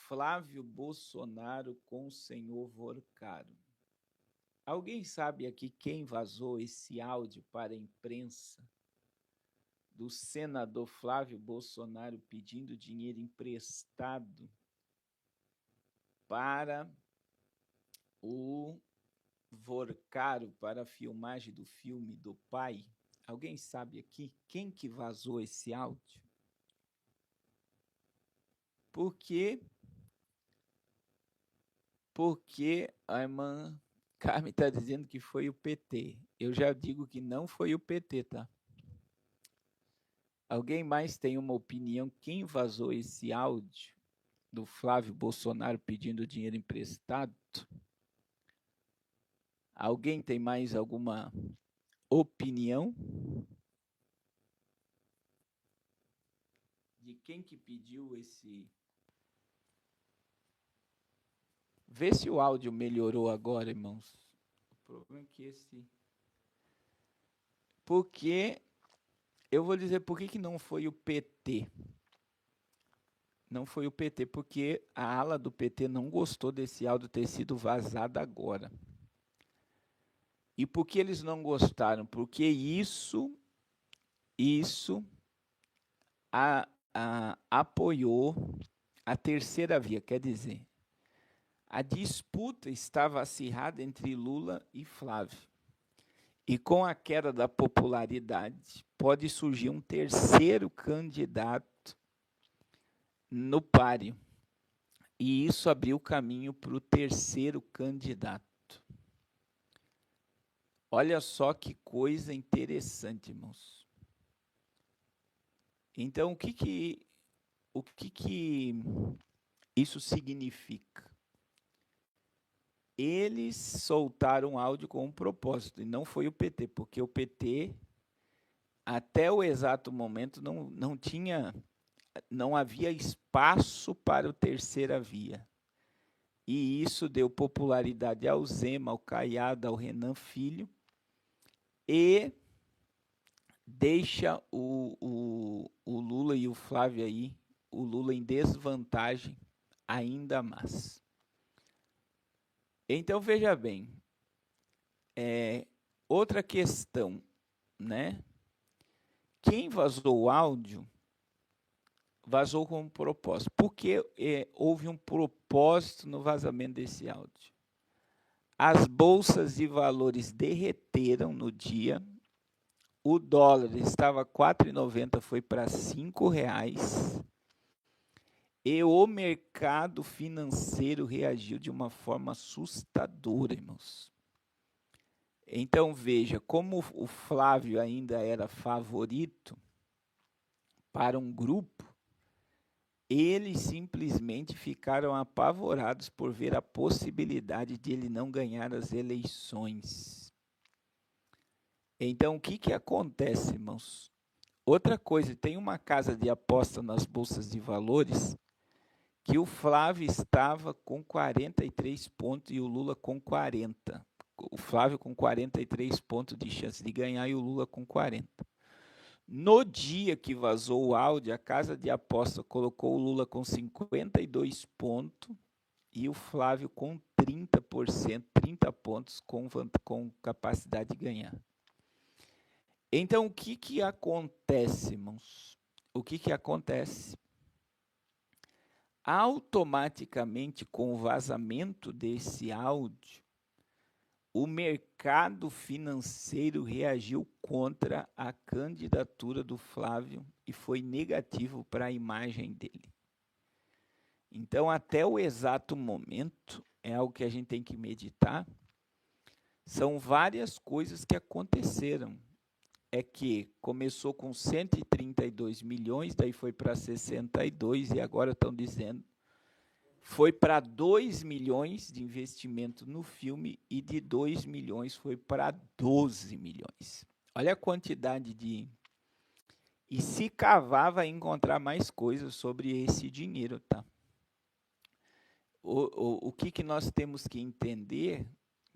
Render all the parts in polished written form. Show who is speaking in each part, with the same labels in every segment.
Speaker 1: Flávio Bolsonaro com o senhor Vorcaro. Alguém sabe aqui quem vazou esse áudio para a imprensa do senador Flávio Bolsonaro pedindo dinheiro emprestado para o Vorcaro para a filmagem do filme do pai? Alguém sabe aqui quem que vazou esse áudio? Porque a irmã Carmen está dizendo que foi o PT. Eu já digo que não foi o PT, tá? Alguém mais tem uma opinião? Quem vazou esse áudio do Flávio Bolsonaro pedindo dinheiro emprestado? Alguém tem mais alguma opinião? De quem que pediu esse... Vê se o áudio melhorou agora, irmãos. O problema é que esse... Porque... Eu vou dizer por que não foi o PT. Não foi o PT, porque a ala do PT não gostou desse áudio ter sido vazado agora. E por que eles não gostaram? Porque isso apoiou a terceira via, quer dizer, a disputa estava acirrada entre Lula e Flávio. E com a queda da popularidade, pode surgir um terceiro candidato no páreo. E isso abriu caminho para o terceiro candidato. Olha só que coisa interessante, irmãos. Então, o que isso significa? Eles soltaram áudio com um propósito, e não foi o PT, porque o PT, até o exato momento, não havia espaço para o terceira via. E isso deu popularidade ao Zema, ao Caiado, ao Renan Filho, e deixa o Lula e o Flávio aí, o Lula em desvantagem ainda mais. Então, veja bem, outra questão, né? Quem vazou o áudio, vazou com um propósito. Por que houve um propósito no vazamento desse áudio? As bolsas de valores derreteram no dia, o dólar estava 4,90, foi para R$ 5,00, e o mercado financeiro reagiu de uma forma assustadora, irmãos. Então, veja, como o Flávio ainda era favorito para um grupo, eles simplesmente ficaram apavorados por ver a possibilidade de ele não ganhar as eleições. Então, o que acontece, irmãos? Outra coisa, tem uma casa de aposta nas bolsas de valores que o Flávio estava com 43 pontos e o Lula com 40. O Flávio com 43 pontos de chance de ganhar e o Lula com 40. No dia que vazou o áudio, a casa de aposta colocou o Lula com 52 pontos e o Flávio com 30%, 30 pontos com capacidade de ganhar. Então, o que acontece, irmãos? O que acontece? Automaticamente, com o vazamento desse áudio, o mercado financeiro reagiu contra a candidatura do Flávio e foi negativo para a imagem dele. Então, até o exato momento, é algo que a gente tem que meditar, são várias coisas que aconteceram. É que começou com 132 milhões, daí foi para 62 e agora estão dizendo foi para 2 milhões de investimento no filme e de 2 milhões foi para 12 milhões. Olha a quantidade de... E se cavar, vai encontrar mais coisas sobre esse dinheiro, tá? O que nós temos que entender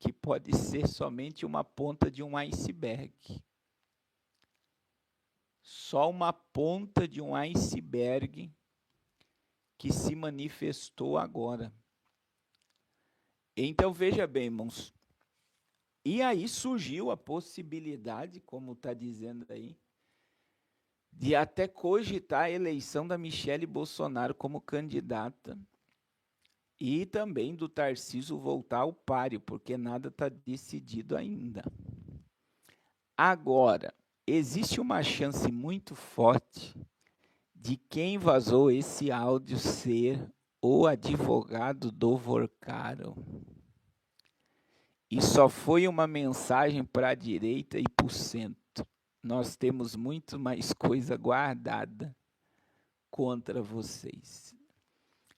Speaker 1: que pode ser somente uma ponta de um iceberg. Só uma ponta de um iceberg que se manifestou agora. Então, veja bem, irmãos. E aí surgiu a possibilidade, como está dizendo aí, de até cogitar a eleição da Michele Bolsonaro como candidata e também do Tarcísio voltar ao páreo, porque nada está decidido ainda. Agora, existe uma chance muito forte de quem vazou esse áudio ser o advogado do Vorcaro. E só foi uma mensagem para a direita e para o centro. Nós temos muito mais coisa guardada contra vocês.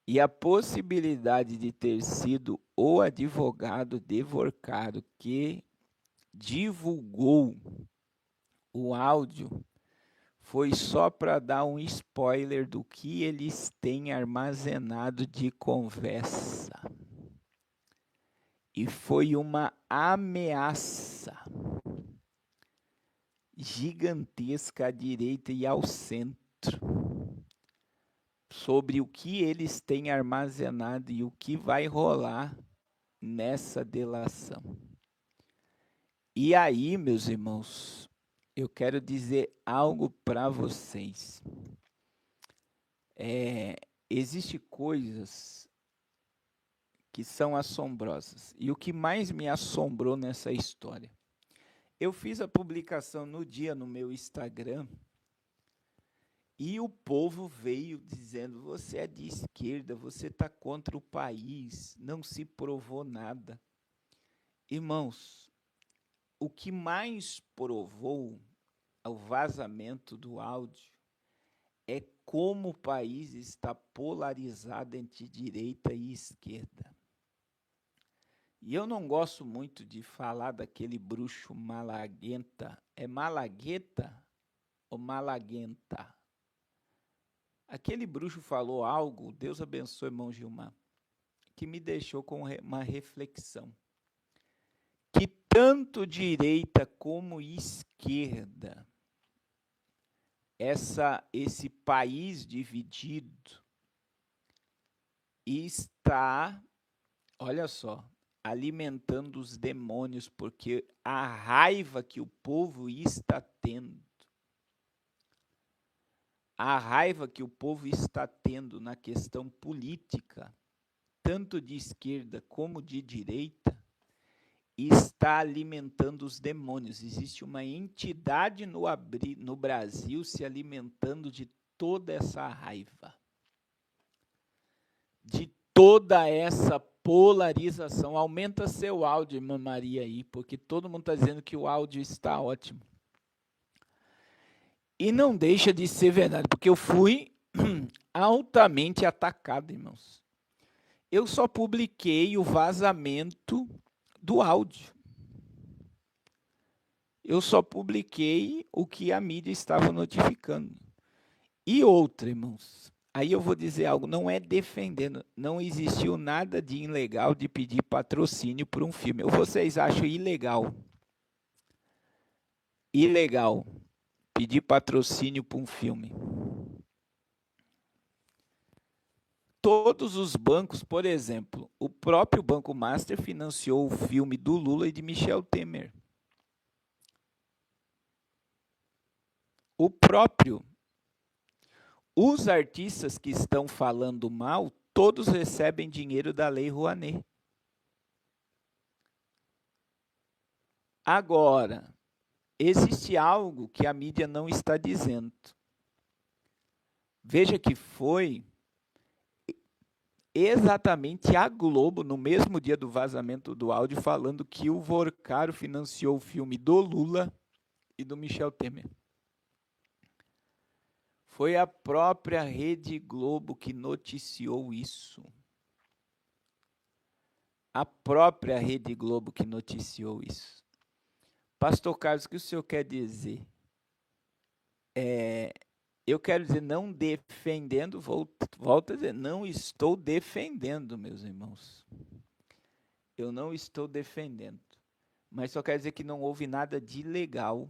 Speaker 1: E a possibilidade de ter sido o advogado de Vorcaro que divulgou o áudio foi só para dar um spoiler do que eles têm armazenado de conversa. E foi uma ameaça gigantesca à direita e ao centro sobre o que eles têm armazenado e o que vai rolar nessa delação. E aí, meus irmãos, eu quero dizer algo para vocês. Existem coisas que são assombrosas. E o que mais me assombrou nessa história? Eu fiz a publicação no dia no meu Instagram e o povo veio dizendo: você é de esquerda, você está contra o país, não se provou nada. Irmãos, o que mais provou o vazamento do áudio é como o país está polarizado entre direita e esquerda. E eu não gosto muito de falar daquele bruxo Malagueta. É Malagueta ou Malaguenta? Aquele bruxo falou algo, Deus abençoe, irmão Gilmar, que me deixou com uma reflexão. Que tanto direita como esquerda, esse país dividido está, olha só, alimentando os demônios, porque a raiva que o povo está tendo, na questão política, tanto de esquerda como de direita, está alimentando os demônios. Existe uma entidade no Brasil se alimentando de toda essa raiva, de toda essa polarização. Aumenta seu áudio, irmã Maria, aí, porque todo mundo está dizendo que o áudio está ótimo. E não deixa de ser verdade, porque eu fui altamente atacado, irmãos. Eu só publiquei o vazamento do áudio. Eu só publiquei o que a mídia estava notificando. E outra, irmãos, aí eu vou dizer algo, não é defendendo, não existiu nada de ilegal de pedir patrocínio por um filme. Vocês acham ilegal? Ilegal pedir patrocínio por um filme. Todos os bancos, por exemplo, o próprio Banco Master financiou o filme do Lula e de Michel Temer. Os artistas que estão falando mal, todos recebem dinheiro da Lei Rouanet. Agora, existe algo que a mídia não está dizendo. Veja que foi exatamente a Globo, no mesmo dia do vazamento do áudio, falando que o Vorcaro financiou o filme do Lula e do Michel Temer. Foi a própria Rede Globo que noticiou isso. A própria Rede Globo que noticiou isso. Pastor Carlos, o que o senhor quer dizer? Eu quero dizer, não defendendo, volto a dizer, não estou defendendo, meus irmãos. Eu não estou defendendo. Mas só quero dizer que não houve nada de ilegal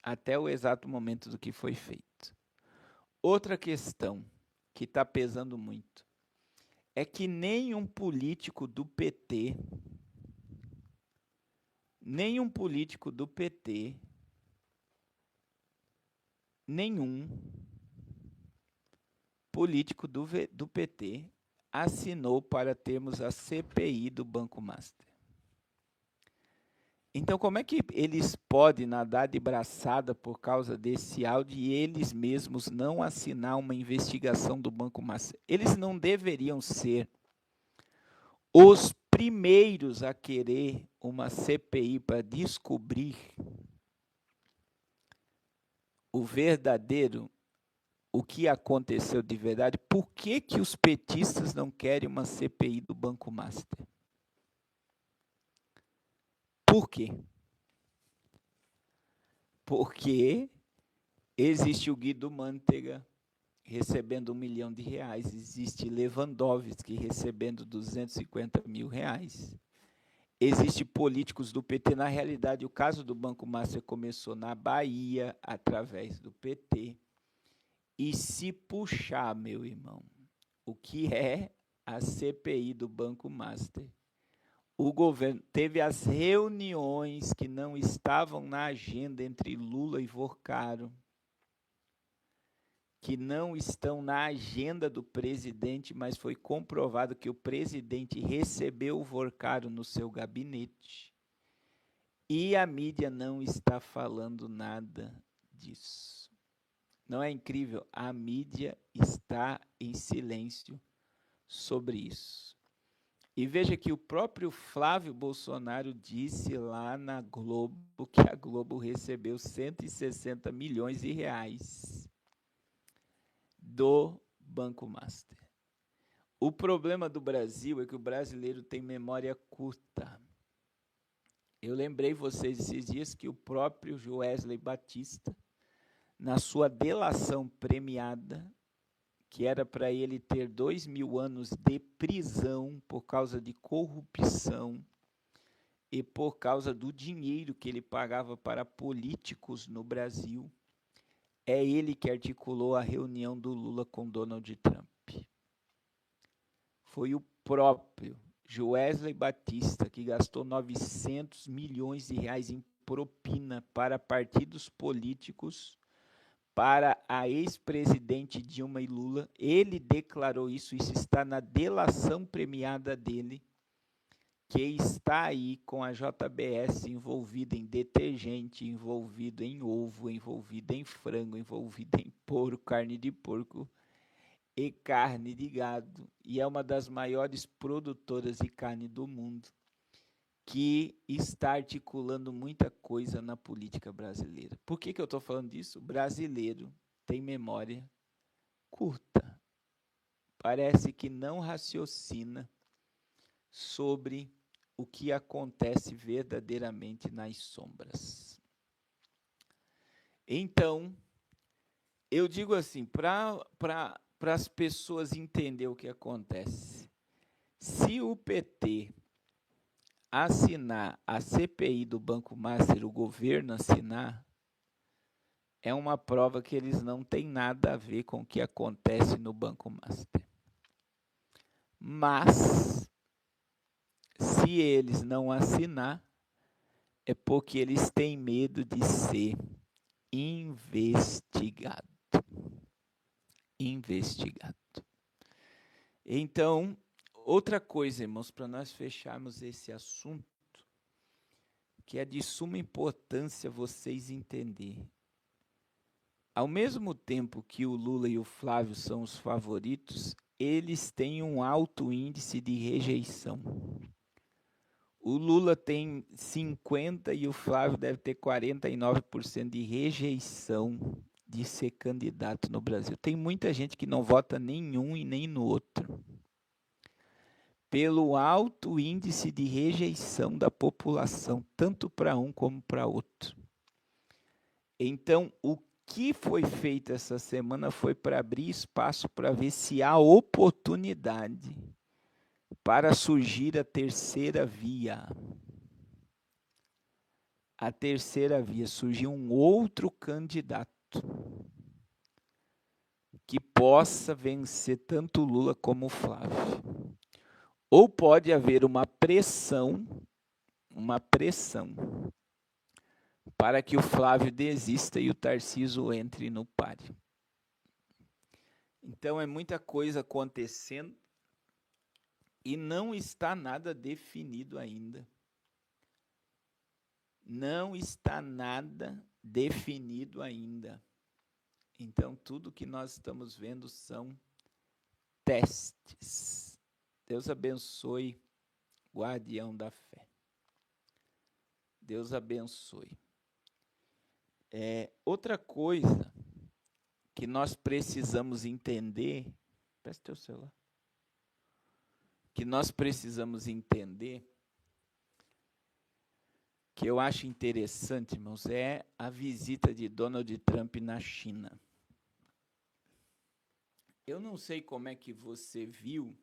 Speaker 1: até o exato momento do que foi feito. Outra questão. que está pesando muito. É que nenhum político do PT, nenhum político do PT assinou para termos a CPI do Banco Master. Então, como é que eles podem nadar de braçada por causa desse áudio e eles mesmos não assinar uma investigação do Banco Master? Eles não deveriam ser os primeiros a querer uma CPI para descobrir o verdadeiro, o que aconteceu de verdade? Por que que os petistas não querem uma CPI do Banco Master? Por quê? Porque existe o Guido Mantega recebendo R$1 milhão, existe Lewandowski recebendo R$250 mil, existe políticos do PT. Na realidade, o caso do Banco Master começou na Bahia, através do PT, e se puxar, meu irmão, o que é a CPI do Banco Master? O governo teve as reuniões que não estavam na agenda entre Lula e Vorcaro, que não estão na agenda do presidente, mas foi comprovado que o presidente recebeu o Vorcaro no seu gabinete. E a mídia não está falando nada disso. Não é incrível? A mídia está em silêncio sobre isso. E veja que o próprio Flávio Bolsonaro disse lá na Globo que a Globo recebeu R$160 milhões do Banco Master. O problema do Brasil é que o brasileiro tem memória curta. Eu lembrei vocês esses dias que o próprio Joesley Batista, na sua delação premiada, que era para ele ter 2.000 anos de prisão por causa de corrupção e por causa do dinheiro que ele pagava para políticos no Brasil, é ele que articulou a reunião do Lula com Donald Trump. Foi o próprio Joesley Batista que gastou R$900 milhões em propina para partidos políticos, para a ex-presidente Dilma e Lula. Ele declarou isso está na delação premiada dele, que está aí com a JBS envolvida em detergente, envolvido em ovo, envolvido em frango, envolvido em porco, carne de porco e carne de gado. E é uma das maiores produtoras de carne do mundo, que está articulando muita coisa na política brasileira. Por que eu estou falando disso? O brasileiro tem memória curta. Parece que não raciocina sobre o que acontece verdadeiramente nas sombras. Então, eu digo assim, para as pessoas entenderem o que acontece, se o PT assinar a CPI do Banco Master, o governo assinar, é uma prova que eles não têm nada a ver com o que acontece no Banco Master. Mas, se eles não assinar, é porque eles têm medo de ser investigado. Então, outra coisa, irmãos, para nós fecharmos esse assunto, que é de suma importância vocês entenderem. Ao mesmo tempo que o Lula e o Flávio são os favoritos, eles têm um alto índice de rejeição. O Lula tem 50% e o Flávio deve ter 49% de rejeição de ser candidato no Brasil. Tem muita gente que não vota nenhum e nem no outro, pelo alto índice de rejeição da população, tanto para um como para outro. Então, o que foi feito essa semana foi para abrir espaço para ver se há oportunidade para surgir a terceira via. A terceira via, surgiu um outro candidato que possa vencer tanto o Lula como o Flávio. Ou pode haver uma pressão para que o Flávio desista e o Tarcísio entre no páreo. Então é muita coisa acontecendo e não está nada definido ainda. Não está nada definido ainda. Então tudo que nós estamos vendo são testes. Deus abençoe, guardião da fé. Deus abençoe. Outra coisa que nós precisamos entender, presta teu celular, que nós precisamos entender, que eu acho interessante, irmãos, é a visita de Donald Trump na China. Eu não sei como é que você viu